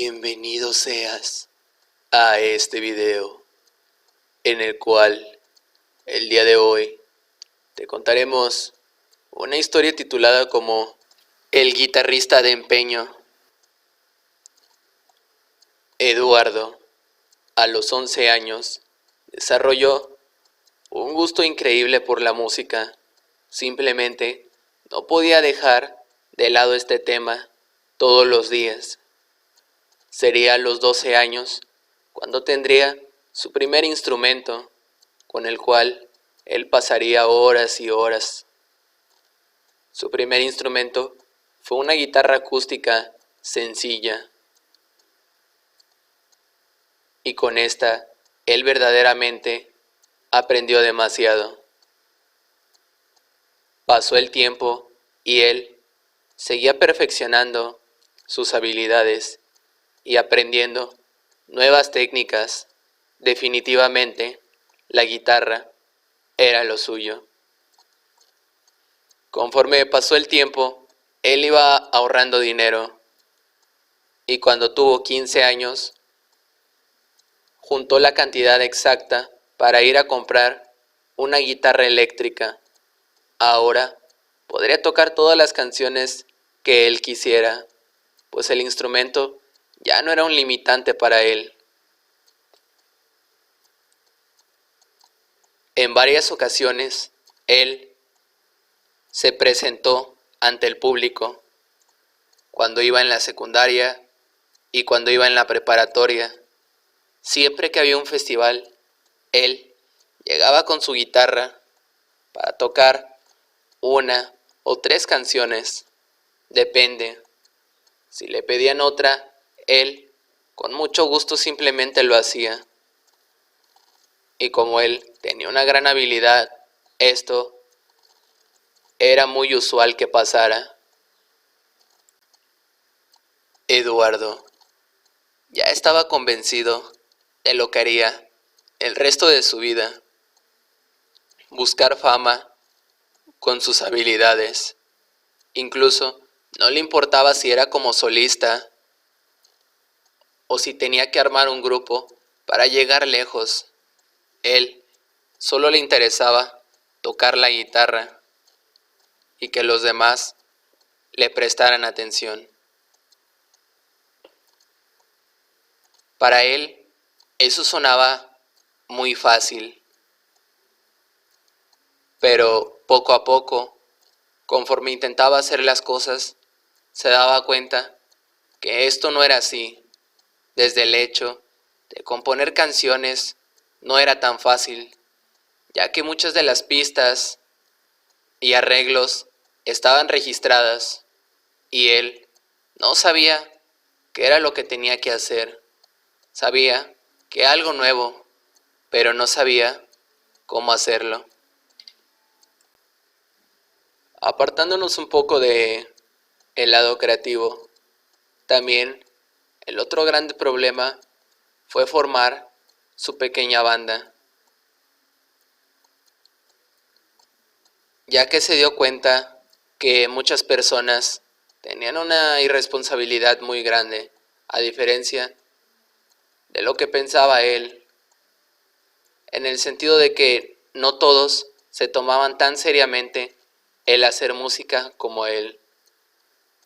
Bienvenido seas a este video en el cual el día de hoy te contaremos una historia titulada como El guitarrista de empeño. Eduardo, a los 11 años, desarrolló un gusto increíble por la música. Simplemente no podía dejar de lado este tema todos los días. Sería a los 12 años cuando tendría su primer instrumento, con el cual él pasaría horas y horas. Su primer instrumento fue una guitarra acústica sencilla, y con esta él verdaderamente aprendió demasiado. Pasó el tiempo y él seguía perfeccionando sus habilidades y aprendiendo nuevas técnicas. Definitivamente, la guitarra era lo suyo. Conforme pasó el tiempo, él iba ahorrando dinero y cuando tuvo 15 años, juntó la cantidad exacta para ir a comprar una guitarra eléctrica. Ahora podría tocar todas las canciones que él quisiera, pues el instrumento ya no era un limitante para él. En varias ocasiones, él se presentó ante el público cuando iba en la secundaria y cuando iba en la preparatoria. Siempre que había un festival, él llegaba con su guitarra para tocar una o tres canciones, depende. Si le pedían otra, él con mucho gusto simplemente lo hacía. Y como él tenía una gran habilidad, esto era muy usual que pasara. Eduardo ya estaba convencido de lo que haría el resto de su vida: buscar fama con sus habilidades. Incluso no le importaba si era como solista o si tenía que armar un grupo para llegar lejos. Él solo le interesaba tocar la guitarra y que los demás le prestaran atención. Para él, eso sonaba muy fácil, pero poco a poco, conforme intentaba hacer las cosas, se daba cuenta que esto no era así. Desde el hecho de componer canciones no era tan fácil, ya que muchas de las pistas y arreglos estaban registradas y él no sabía qué era lo que tenía que hacer. Sabía que algo nuevo, pero no sabía cómo hacerlo. Apartándonos un poco de el lado creativo, también el otro grande problema fue formar su pequeña banda, ya que se dio cuenta que muchas personas tenían una irresponsabilidad muy grande, a diferencia de lo que pensaba él, en el sentido de que no todos se tomaban tan seriamente el hacer música como él.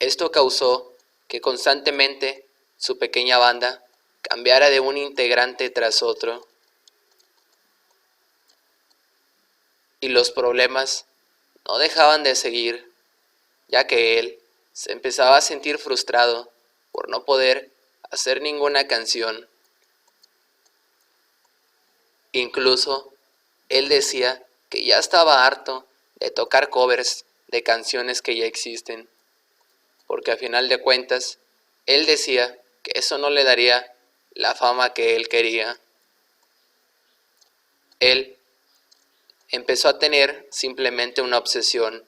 Esto causó que constantemente su pequeña banda cambiara de un integrante tras otro, y los problemas no dejaban de seguir, ya que él se empezaba a sentir frustrado por no poder hacer ninguna canción. Incluso él decía que ya estaba harto de tocar covers de canciones que ya existen, porque a final de cuentas, él decía que eso no le daría la fama que él quería. Él empezó a tener simplemente una obsesión.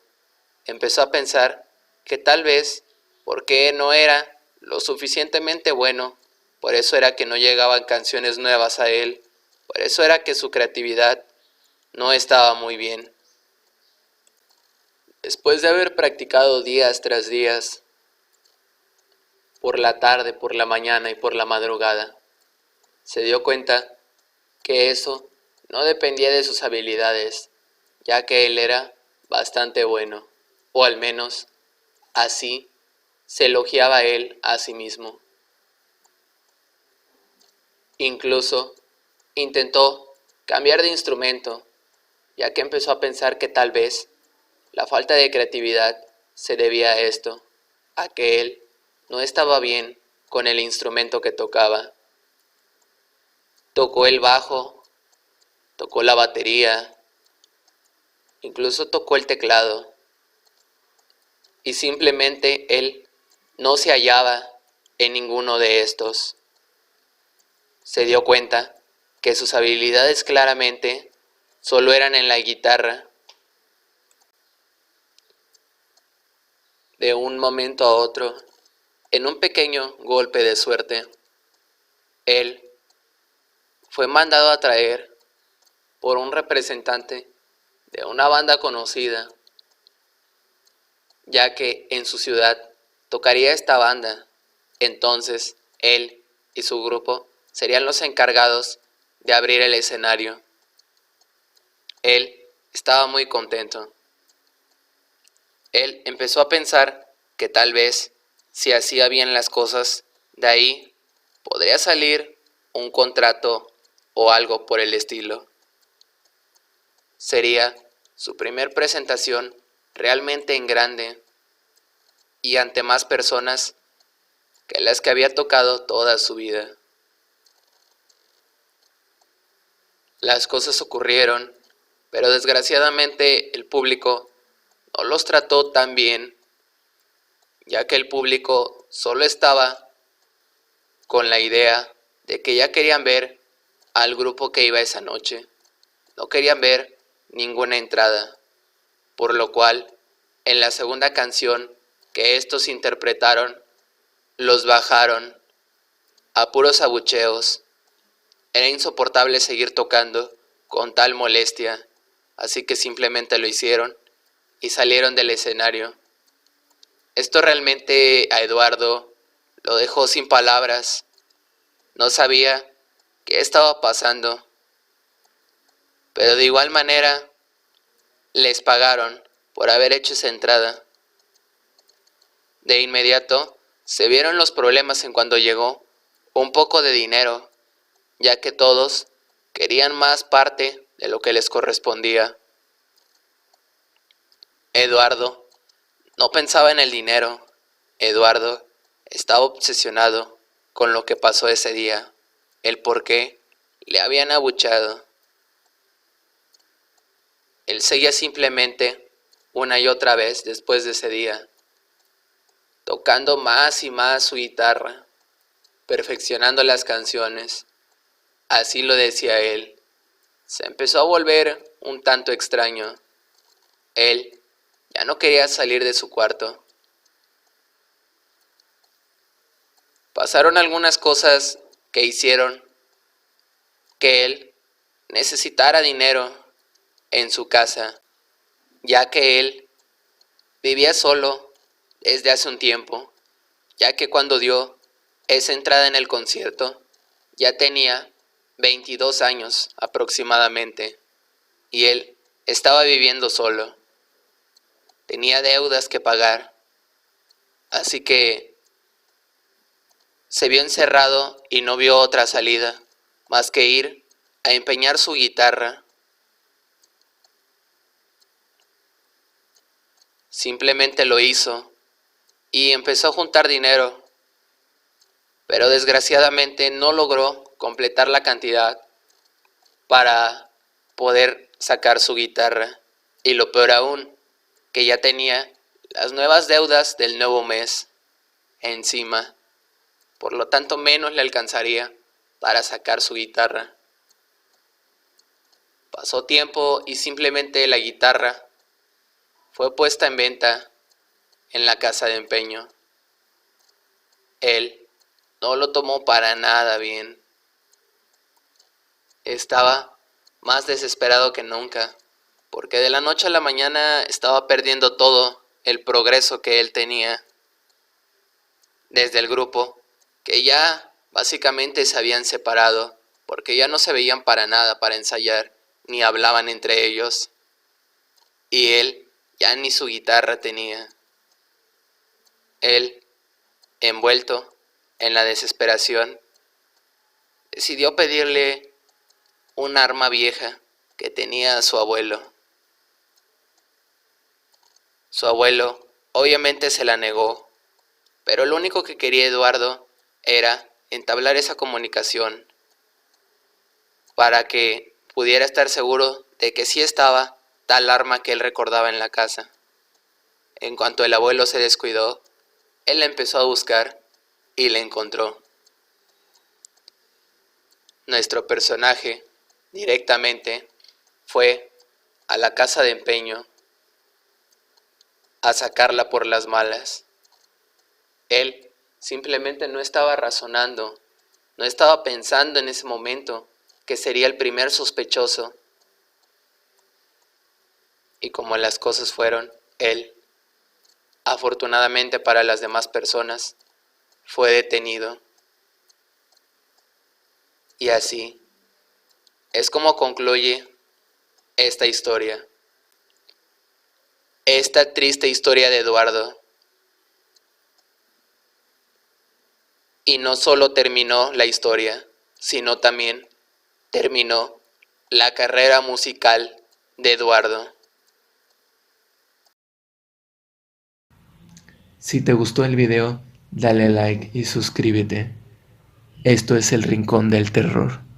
Empezó a pensar que tal vez porque no era lo suficientemente bueno, por eso era que no llegaban canciones nuevas a él, por eso era que su creatividad no estaba muy bien. Después de haber practicado días tras días, por la tarde, por la mañana y por la madrugada. Se dio cuenta que eso no dependía de sus habilidades, ya que él era bastante bueno, o al menos así se elogiaba él a sí mismo. Incluso intentó cambiar de instrumento, ya que empezó a pensar que tal vez la falta de creatividad se debía a esto, a que él no estaba bien con el instrumento que tocaba. Tocó el bajo, tocó la batería, incluso tocó el teclado, y simplemente él no se hallaba en ninguno de estos. Se dio cuenta que sus habilidades claramente solo eran en la guitarra. De un momento a otro, en un pequeño golpe de suerte, él fue mandado a traer por un representante de una banda conocida, ya que en su ciudad tocaría esta banda. Entonces él y su grupo serían los encargados de abrir el escenario. Él estaba muy contento. Él empezó a pensar que tal vez, si hacía bien las cosas, de ahí podría salir un contrato o algo por el estilo. Sería su primer presentación realmente en grande y ante más personas que las que había tocado toda su vida. Las cosas ocurrieron, pero desgraciadamente el público no los trató tan bien, ya que el público solo estaba con la idea de que ya querían ver al grupo que iba esa noche. No querían ver ninguna entrada, por lo cual en la segunda canción que estos interpretaron, los bajaron a puros abucheos. Era insoportable seguir tocando con tal molestia, así que simplemente lo hicieron y salieron del escenario. Esto realmente a Eduardo lo dejó sin palabras. No sabía qué estaba pasando, pero de igual manera les pagaron por haber hecho esa entrada. De inmediato se vieron los problemas en cuando llegó un poco de dinero, ya que todos querían más parte de lo que les correspondía. Eduardo no pensaba en el dinero. Eduardo estaba obsesionado con lo que pasó ese día, el por qué le habían abuchado. Él seguía simplemente una y otra vez después de ese día, tocando más y más su guitarra, perfeccionando las canciones. Así lo decía él. Se empezó a volver un tanto extraño. Él ya no quería salir de su cuarto. Pasaron algunas cosas que hicieron que él necesitara dinero en su casa, ya que él vivía solo desde hace un tiempo, ya que cuando dio esa entrada en el concierto ya tenía 22 años aproximadamente, y él estaba viviendo solo. Tenía deudas que pagar, así que se vio encerrado y no vio otra salida más que ir a empeñar su guitarra. Simplemente lo hizo y empezó a juntar dinero, pero desgraciadamente no logró completar la cantidad para poder sacar su guitarra. Y lo peor aún, que ya tenía las nuevas deudas del nuevo mes encima. Por lo tanto, menos le alcanzaría para sacar su guitarra. Pasó tiempo y simplemente la guitarra fue puesta en venta en la casa de empeño. Él no lo tomó para nada bien. Estaba más desesperado que nunca, porque de la noche a la mañana estaba perdiendo todo el progreso que él tenía. desde el grupo, que ya básicamente se habían separado, porque ya no se veían para nada para ensayar, ni hablaban entre ellos, y él ya ni su guitarra tenía. Él, envuelto en la desesperación, decidió pedirle un arma vieja que tenía su abuelo. Su abuelo obviamente se la negó, pero lo único que quería Eduardo era entablar esa comunicación para que pudiera estar seguro de que sí estaba tal arma que él recordaba en la casa. En cuanto el abuelo se descuidó, él la empezó a buscar y la encontró. Nuestro personaje directamente fue a la casa de empeño a sacarla por las malas. Él simplemente no estaba razonando, no estaba pensando en ese momento que sería el primer sospechoso. Y como las cosas fueron, él, afortunadamente para las demás personas, fue detenido. Y así es como concluye esta historia. Esta triste historia de Eduardo. Y no solo terminó la historia, sino también terminó la carrera musical de Eduardo. Si te gustó el video, dale like y suscríbete. Esto es El Rincón del Terror.